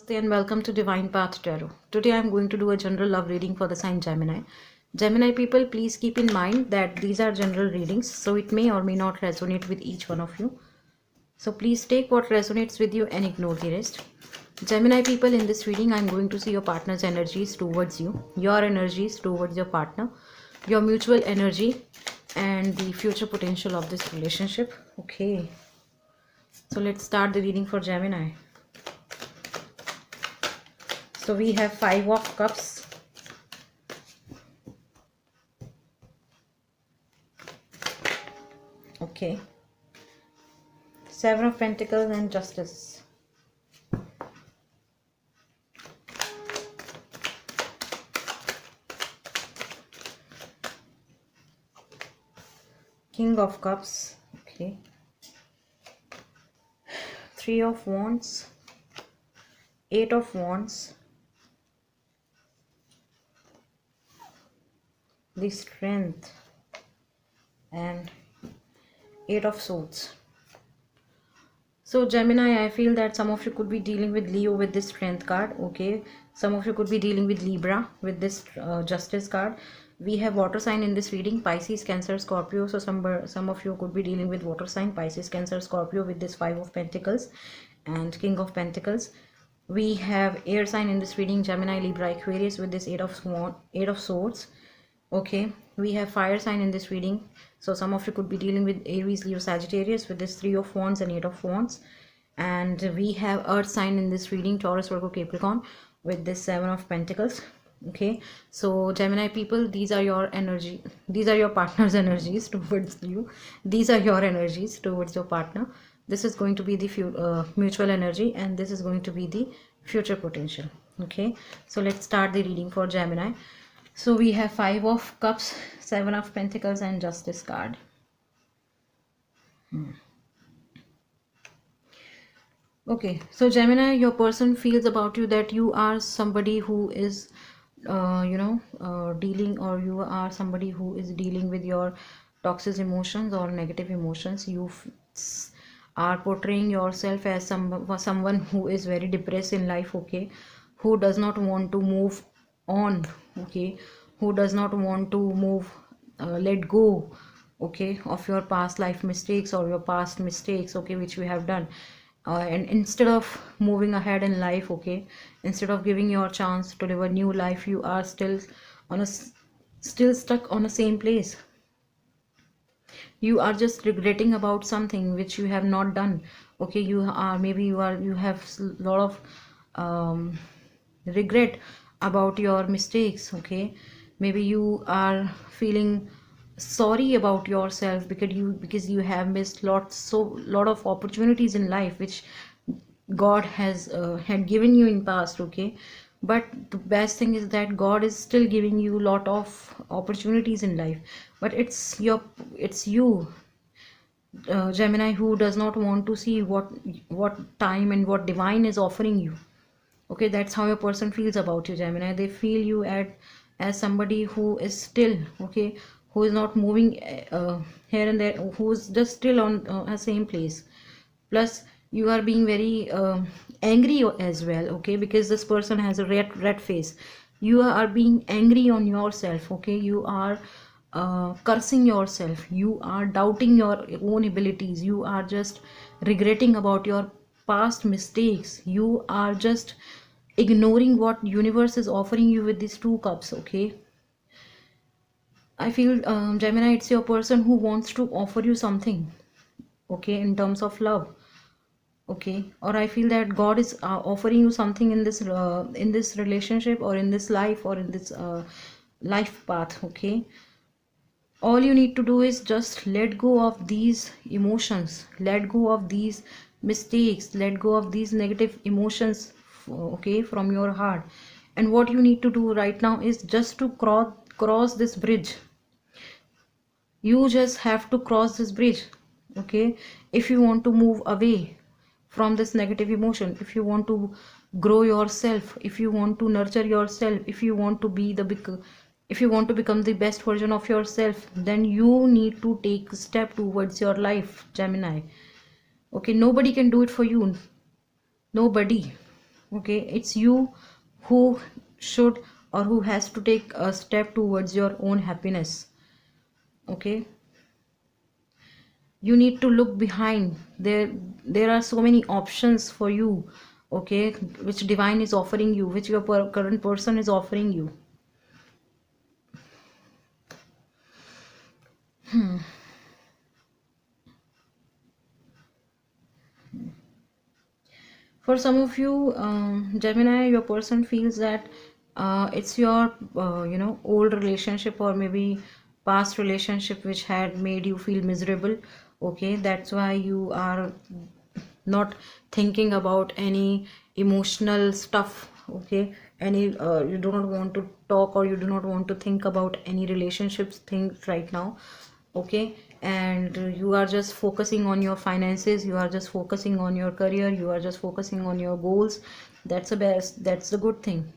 Namaste and welcome to Divine Path Tarot. Today I am going to do a general love reading for the sign Gemini. Gemini people, please keep in mind that these are general readings, so it may or may not resonate with each one of you. So please take what resonates with you and ignore the rest. Gemini people, in this reading I am going to see your partner's energies towards you, your energies towards your partner, your mutual energy and the future potential of this relationship. Okay, so let's start the reading for Gemini. So we have 5 of Cups, okay, 7 of Pentacles and Justice, King of Cups, okay, 3 of Wands, 8 of Wands, the Strength and 8 of Swords. So Gemini, I feel that some of you could be dealing with Leo with this Strength card, okay. Some of you could be dealing with Libra with this Justice card. We have water sign in this reading, Pisces, Cancer, Scorpio. So some of you could be dealing with water sign, Pisces, Cancer, Scorpio with this 5 of Pentacles and King of Pentacles. We have air sign in this reading, Gemini, Libra, Aquarius with this 8 of Swords. Okay, we have fire sign in this reading, so some of you could be dealing with Aries, Leo, Sagittarius with this 3 of Wands and 8 of Wands. And we have earth sign in this reading, Taurus, Virgo, Capricorn with this 7 of Pentacles. Okay, so Gemini people, these are your energy, these are your partner's energies towards you, these are your energies towards your partner. This is going to be the mutual energy and this is going to be the future potential. Okay, so let's start the reading for Gemini. So we have 5 of Cups, 7 of Pentacles and Justice card. Okay, so Gemini, your person feels about you that you are somebody who is dealing, or you are somebody who is dealing with your toxic emotions or negative emotions. You are portraying yourself as someone who is very depressed in life, okay, who does not want to move on, okay, who does not want to move let go, okay, of your past life mistakes or your past mistakes, okay, which you have done. And instead of moving ahead in life, okay, instead of giving your chance to live a new life, you are still stuck on the same place. You are just regretting about something which you have not done, okay. You have a lot of regret about your mistakes, okay. Maybe you are feeling sorry about yourself because you have missed lot of opportunities in life which God has had given you in past, okay. But the best thing is that God is still giving you lot of opportunities in life, but it's you, Gemini, who does not want to see what time and what divine is offering you. Okay, that's how your person feels about you, Gemini. They feel you as somebody who is still, okay, who is not moving here and there, who's just still on a same place. Plus you are being very angry as well, okay, because this person has a red face. You are being angry on yourself, okay. You are cursing yourself, you are doubting your own abilities, you are just regretting about your past mistakes, you are just ignoring what universe is offering you with these 2 cups, okay. I feel Gemini, it's your person who wants to offer you something, okay, in terms of love, okay. Or I feel that God is offering you something in this relationship or in this life or in this life path, okay. All you need to do is just let go of these emotions, let go of these mistakes, let go of these negative emotions, okay, from your heart. And what you need to do right now is just to cross this bridge. You just have to cross this bridge, okay. If you want to move away from this negative emotion, if you want to grow yourself, if you want to nurture yourself, if you want to become the best version of yourself, then you need to take a step towards your life, Gemini, okay. Nobody can do it for you, nobody. Okay, it's you who should or who has to take a step towards your own happiness. Okay, you need to look behind. There are so many options for you, okay, which divine is offering you, which your current person is offering you. For some of you, Gemini, your person feels that it's your old relationship or maybe past relationship which had made you feel miserable. Okay, that's why you are not thinking about any emotional stuff. Okay, any you do not want to talk or you do not want to think about any relationships things right now. Okay, and you are just focusing on your finances, you are just focusing on your career, you are just focusing on your goals. That's the best, that's the good thing.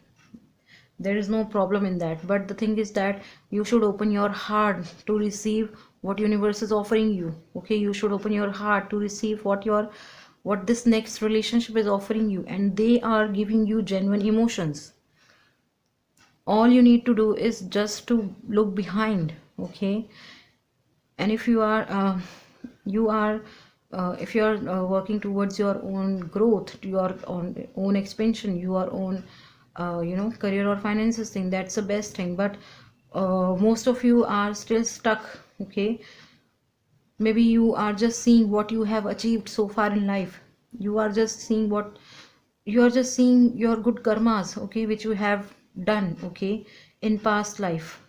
There is no problem in that, but the thing is that you should open your heart to receive what universe is offering you. Okay, you should open your heart to receive what this next relationship is offering you, and they are giving you genuine emotions. All you need to do is just to look behind. Okay, and if you are you are if you are working towards your own growth, your own expansion, your own career or finances thing, that's the best thing. But most of you are still stuck. Okay, maybe you are just seeing what you have achieved so far in life. You are just seeing your good karmas, okay, which you have done, okay, in past life.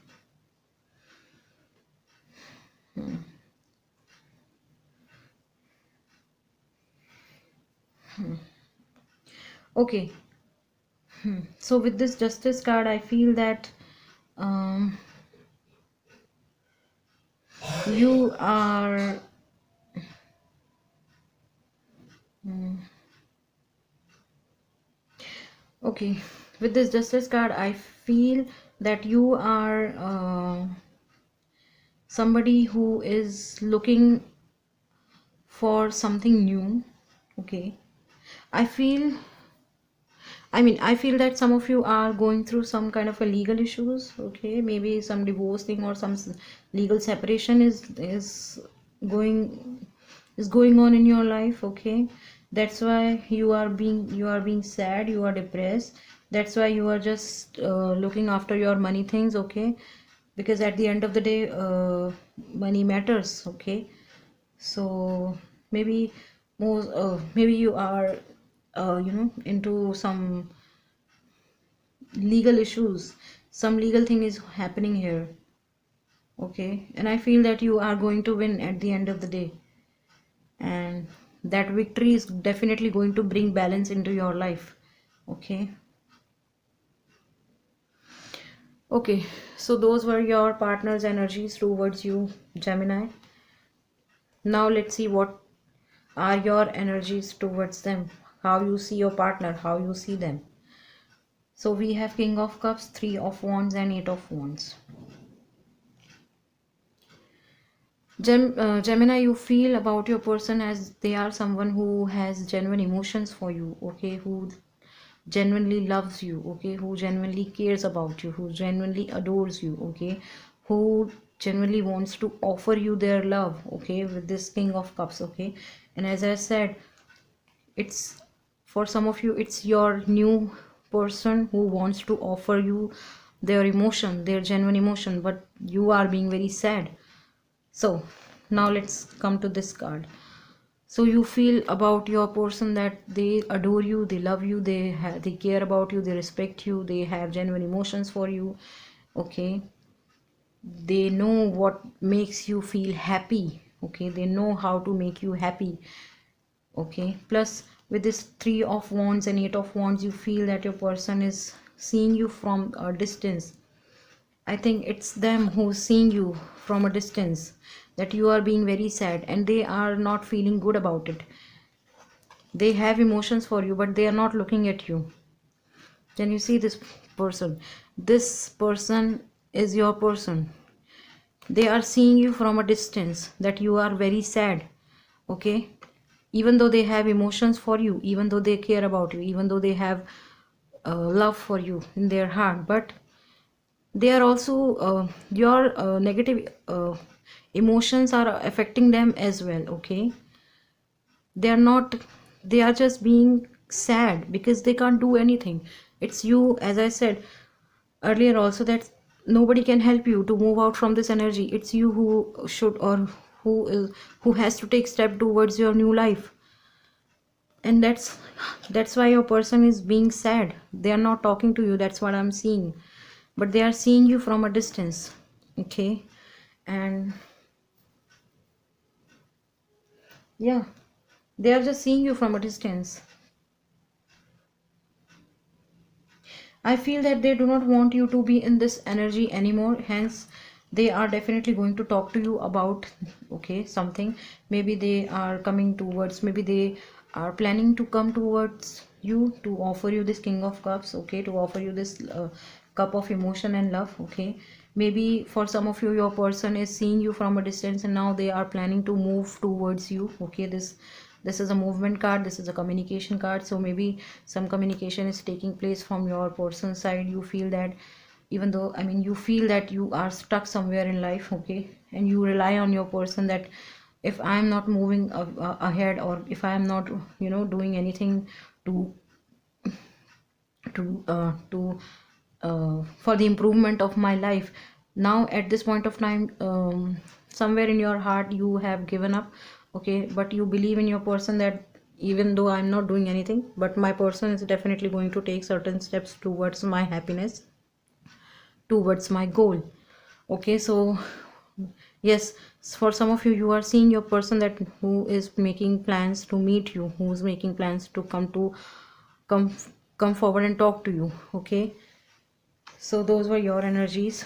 Okay, so with this justice card, I feel that um, you are okay. With this justice card, I feel that you are somebody who is looking for something new. Okay, I feel I feel that some of you are going through some kind of a legal issues. Okay, maybe some divorce thing or some legal separation going going on in your life. Okay, that's why you are being sad, you are depressed. That's why you are just looking after your money things. Okay, because at the end of the day, money matters. Okay, so maybe maybe you are into some legal issues, some legal thing is happening here. Okay, and I feel that you are going to win at the end of the day, and that victory is definitely going to bring balance into your life. Okay, okay, so those were your partner's energies towards you, Gemini. Now let's see what are your energies towards them, how you see your partner, how you see them. So we have King of Cups, Three of Wands, and Eight of Wands. Gemini, you feel about your person as they are someone who has genuine emotions for you, okay, who genuinely loves you, okay, who genuinely cares about you, who genuinely adores you, okay, who genuinely wants to offer you their love, okay, with this King of Cups, okay. And as I said, it's for some of you, it's your new person who wants to offer you their emotion, their genuine emotion, but you are being very sad. So now let's come to this card. So you feel about your person that they adore you, they love you, they care about you, they respect you, they have genuine emotions for you. Okay, they know what makes you feel happy. Okay, they know how to make you happy. Okay, plus with this Three of Wands and Eight of Wands, you feel that your person is seeing you from a distance. I think it's them who's seeing you from a distance, that you are being very sad and they are not feeling good about it. They have emotions for you, but they are not looking at you. Can you see this person? This person is your person. They are seeing you from a distance, that you are very sad. Okay? even though they have emotions for you, even though they care about you, even though they have love for you in their heart, but they are also your negative emotions are affecting them as well. Okay, they are not, they are just being sad because they can't do anything. It's you, as I said earlier also, that nobody can help you to move out from this energy. It's you who should, or who has to take step towards your new life. And that's why your person is being sad. They are not talking to you, that's what I'm seeing, but they are seeing you from a distance. Okay, and yeah, they are just seeing you from a distance. I feel that they do not want you to be in this energy anymore, hence they are definitely going to talk to you about, okay, something. Maybe they are coming towards, maybe they are planning to come towards you to offer you this King of Cups, okay, to offer you this cup of emotion and love. Okay, maybe for some of you, your person is seeing you from a distance and now they are planning to move towards you. Okay, this is a movement card, this is a communication card. So maybe some communication is taking place from your person's side. You feel that, even though, I mean, you feel that you are stuck somewhere in life. Okay, and you rely on your person that if I am not moving ahead, or if I am not, you know, doing anything to for the improvement of my life, now at this point of time, somewhere in your heart you have given up. Okay, but you believe in your person that even though I'm not doing anything, but my person is definitely going to take certain steps towards my happiness, towards my goal. Okay, so yes, for some of you, you are seeing your person that who is making plans to meet you, who is making plans to come come forward and talk to you. Okay, so those were your energies,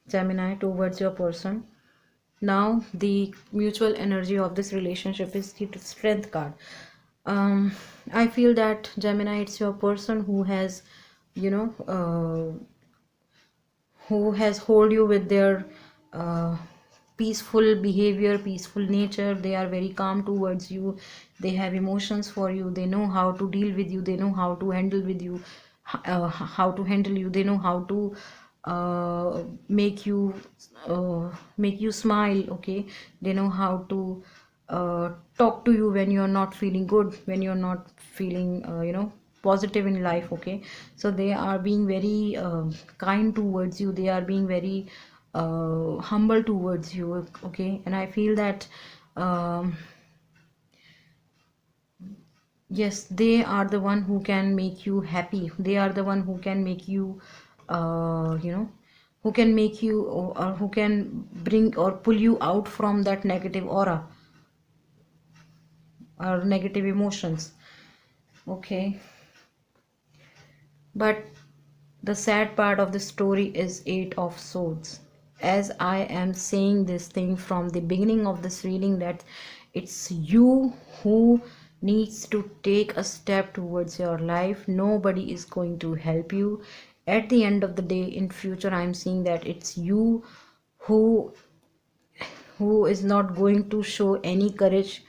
Gemini, towards your person. Now the mutual energy of this relationship is the Strength card. I feel that, Gemini, it's your person who has, you know, who has hold you with their peaceful behavior, peaceful nature. They are very calm towards you, they have emotions for you, they know how to deal with you, they know how to handle with you, how to handle you, they know how to make you smile. Okay, they know how to talk to you when you're not feeling good, when you're not feeling positive in life. Okay, so they are being very kind towards you, they are being very humble towards you. Okay, and I feel that yes, they are the one who can make you happy, they are the one who can make you who can make you, or who can bring or pull you out from that negative aura or negative emotions. Okay, but the sad part of the story is Eight of Swords. As I am saying this thing from the beginning of this reading, that it's you who needs to take a step towards your life. Nobody is going to help you. At the end of the day, in future, I'm seeing that it's you who is not going to show any courage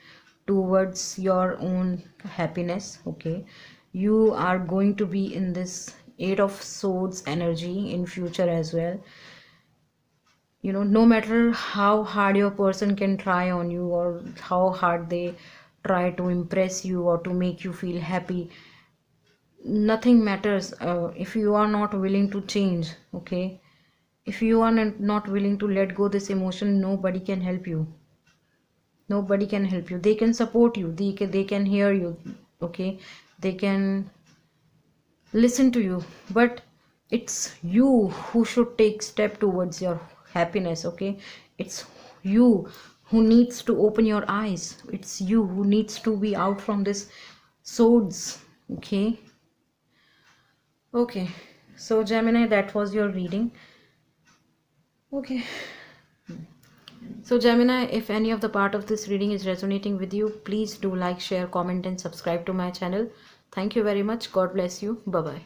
towards your own happiness. Okay, you are going to be in this Eight of Swords energy in future as well. No matter how hard your person can try on you, or how hard they try to impress you or to make you feel happy, nothing matters if you are not willing to change. Okay, if you are not willing to let go this emotion, nobody can help you. Nobody can help you. They can support you, they can hear you. Okay, they can listen to you, but it's you who should take step towards your happiness. Okay, it's you who needs to open your eyes, it's you who needs to be out from this swords. Okay, okay, so Gemini, that was your reading. Okay, so Gemini, if any of the part of this reading is resonating with you, please do like, share, comment and subscribe to my channel. Thank you very much. God bless you. Bye bye.